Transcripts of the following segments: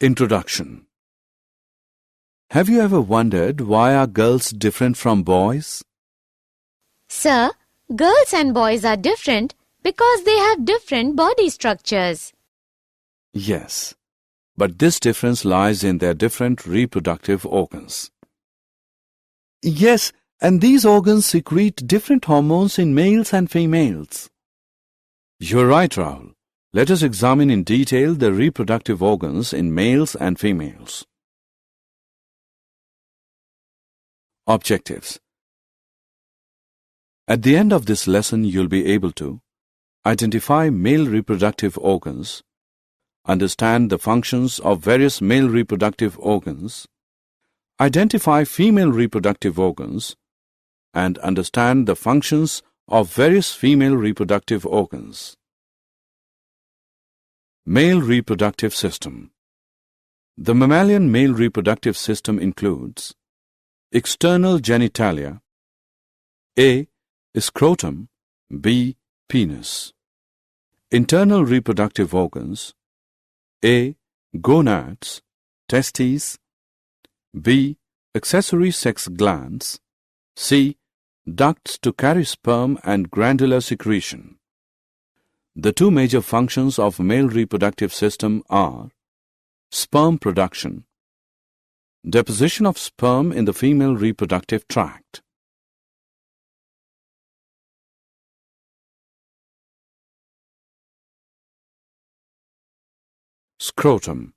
Introduction. Have you ever wondered why are girls different from boys? Sir, girls and boys are different because they have different body structures. Yes, but this difference lies in their different reproductive organs. Yes, and these organs secrete different hormones in males and females. You're right, Rahul. Let us examine in detail the reproductive organs in males and females. Objectives. At the end of this lesson, you'll be able to identify male reproductive organs, understand the functions of various male reproductive organs, identify female reproductive organs, and understand the functions of various female reproductive organs. Male reproductive system. The mammalian male reproductive system includes external genitalia, A. Scrotum, B. Penis. Internal reproductive organs, A. Gonads, testes, B. Accessory sex glands, C. Ducts to carry sperm and glandular secretion. The two major functions of male reproductive system are sperm production, deposition of sperm in the female reproductive tract. Scrotum.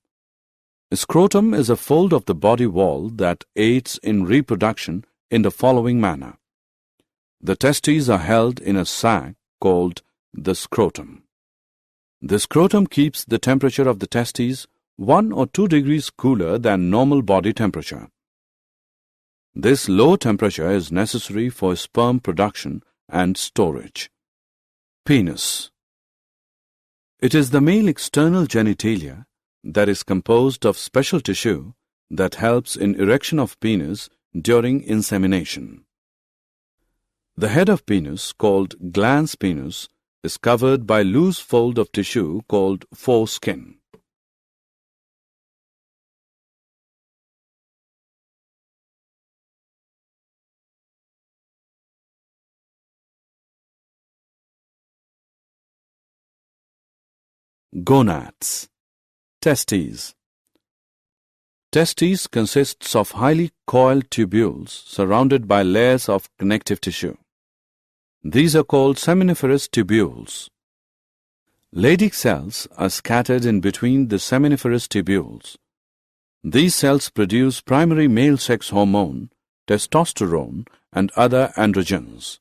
Scrotum is a fold of the body wall that aids in reproduction in the following manner. The testes are held in a sac called the scrotum. The scrotum keeps the temperature of the testes 1 or 2 degrees cooler than normal body temperature. This low temperature is necessary for sperm production and storage. Penis. It is the male external genitalia that is composed of special tissue that helps in erection of penis during insemination. The head of penis, called glans penis, is covered by loose fold of tissue called foreskin. Gonads. Testes. Testes consists of highly coiled tubules surrounded by layers of connective tissue. These are called seminiferous tubules. Leydig cells are scattered in between the seminiferous tubules. These cells produce primary male sex hormone, testosterone, and other androgens.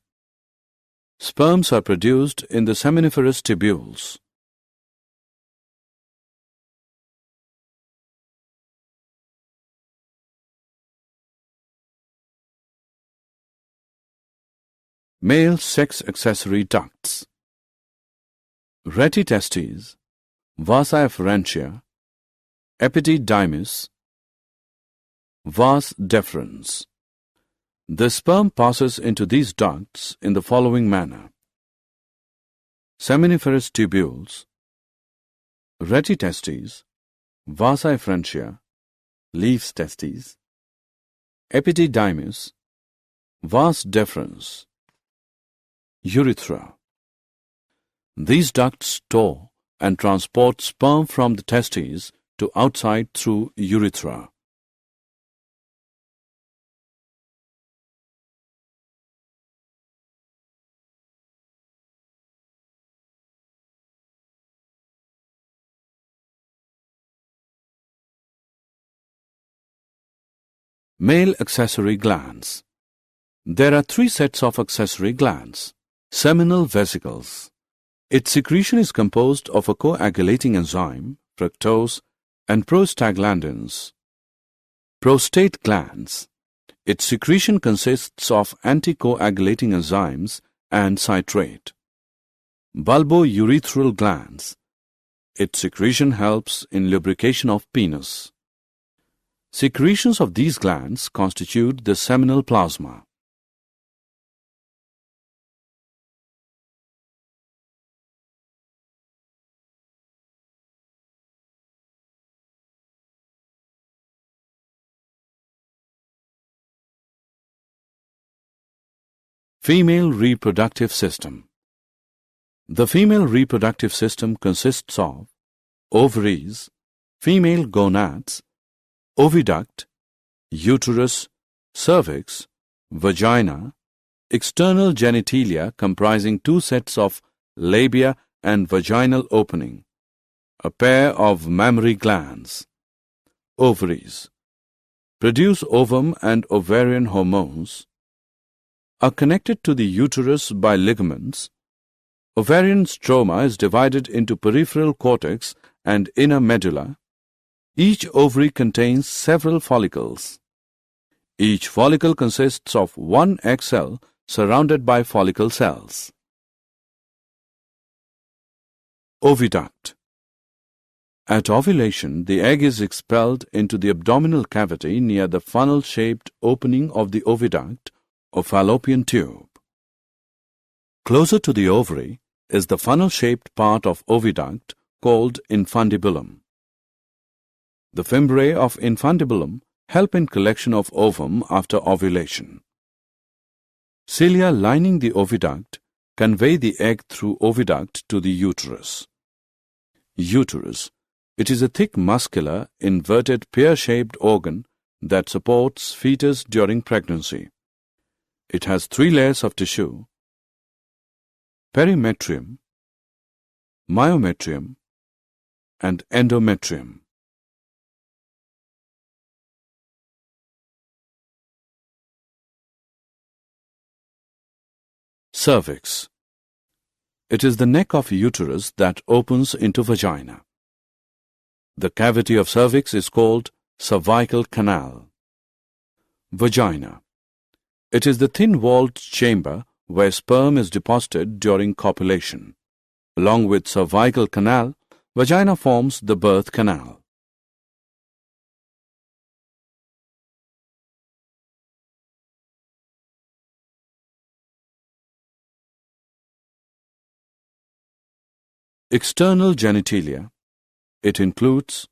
Sperms are produced in the seminiferous tubules. Male sex accessory ducts. Retitestes, vasa efferentia, epididymis, vas deferens. The sperm passes into these ducts in the following manner: seminiferous tubules, retitestes, vasa efferentia, leaves testes, epididymis, vas deferens. Urethra. These ducts store and transport sperm from the testes to outside through urethra. Male accessory glands. There are 3 sets of accessory glands. Seminal vesicles. Its secretion is composed of a coagulating enzyme, fructose, and prostaglandins. Prostate glands. Its secretion consists of anticoagulating enzymes and citrate. Bulbourethral glands. Its secretion helps in lubrication of penis. Secretions of these glands constitute the seminal plasma. Female reproductive system. The female reproductive system consists of ovaries, female gonads, oviduct, uterus, cervix, vagina, external genitalia comprising two sets of labia and vaginal opening, a pair of mammary glands. Ovaries produce ovum and ovarian hormones, are connected to the uterus by ligaments. Ovarian stroma is divided into peripheral cortex and inner medulla. Each ovary contains several follicles. Each follicle consists of one egg cell surrounded by follicle cells. Oviduct. At ovulation, the egg is expelled into the abdominal cavity near the funnel-shaped opening of the oviduct or fallopian tube. Closer to the ovary is the funnel-shaped part of oviduct called infundibulum. The fimbriae of infundibulum help in collection of ovum after ovulation. Cilia lining the oviduct convey the egg through oviduct to the uterus. Uterus. It is a thick muscular, inverted pear-shaped organ that supports fetus during pregnancy. It has 3 layers of tissue: perimetrium, myometrium, and endometrium. Cervix. It is the neck of uterus that opens into vagina. The cavity of cervix is called cervical canal. Vagina. It is the thin-walled chamber where sperm is deposited during copulation. Along with cervical canal, vagina forms the birth canal. External genitalia. It includes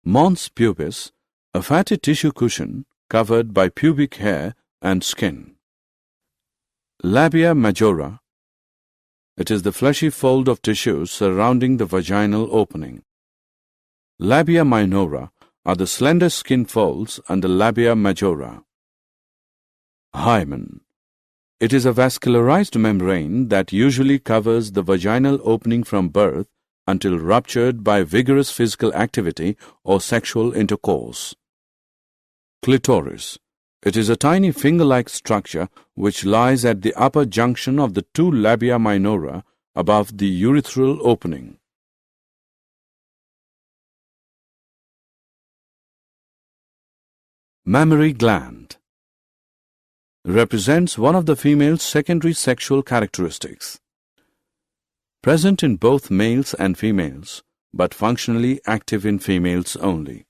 mons pubis, a fatty tissue cushion covered by pubic hair and skin. Labia majora. It is the fleshy fold of tissue surrounding the vaginal opening. Labia minora are the slender skin folds under labia majora. Hymen. It is a vascularized membrane that usually covers the vaginal opening from birth until ruptured by vigorous physical activity or sexual intercourse. Clitoris. It is a tiny finger-like structure which lies at the upper junction of the 2 labia minora above the urethral opening. Mammary gland represents one of the female's secondary sexual characteristics. Present in both males and females, but functionally active in females only.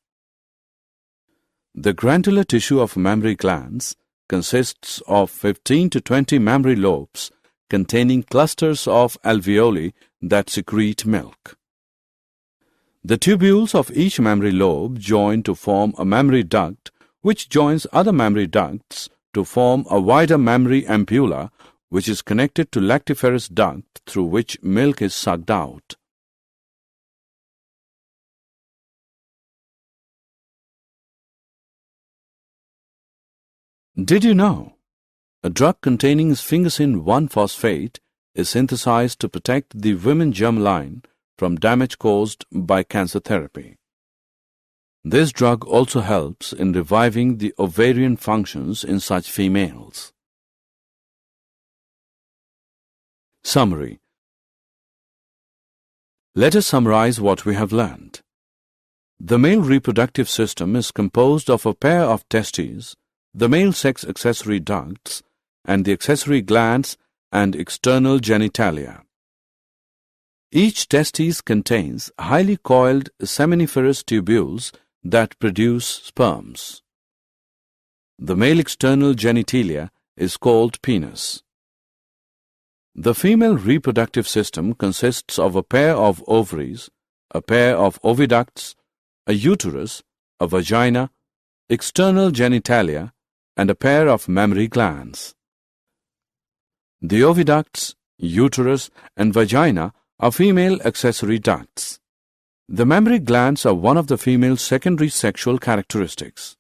The glandular tissue of mammary glands consists of 15 to 20 mammary lobes containing clusters of alveoli that secrete milk. The tubules of each mammary lobe join to form a mammary duct, which joins other mammary ducts to form a wider mammary ampulla, which is connected to lactiferous duct through which milk is sucked out. Did you know? A drug containing sphingosine 1-phosphate is synthesized to protect the women germline from damage caused by cancer therapy. This drug also helps in reviving the ovarian functions in such females. Summary. Let us summarize what we have learned. The male reproductive system is composed of a pair of testes, the male sex accessory ducts, and the accessory glands and external genitalia. Each testis contains highly coiled seminiferous tubules that produce sperms. The male external genitalia is called penis. The female reproductive system consists of a pair of ovaries, a pair of oviducts, a uterus, a vagina, external genitalia, and a pair of mammary glands. The oviducts, uterus, and vagina are female accessory ducts. The mammary glands are one of the female's secondary sexual characteristics.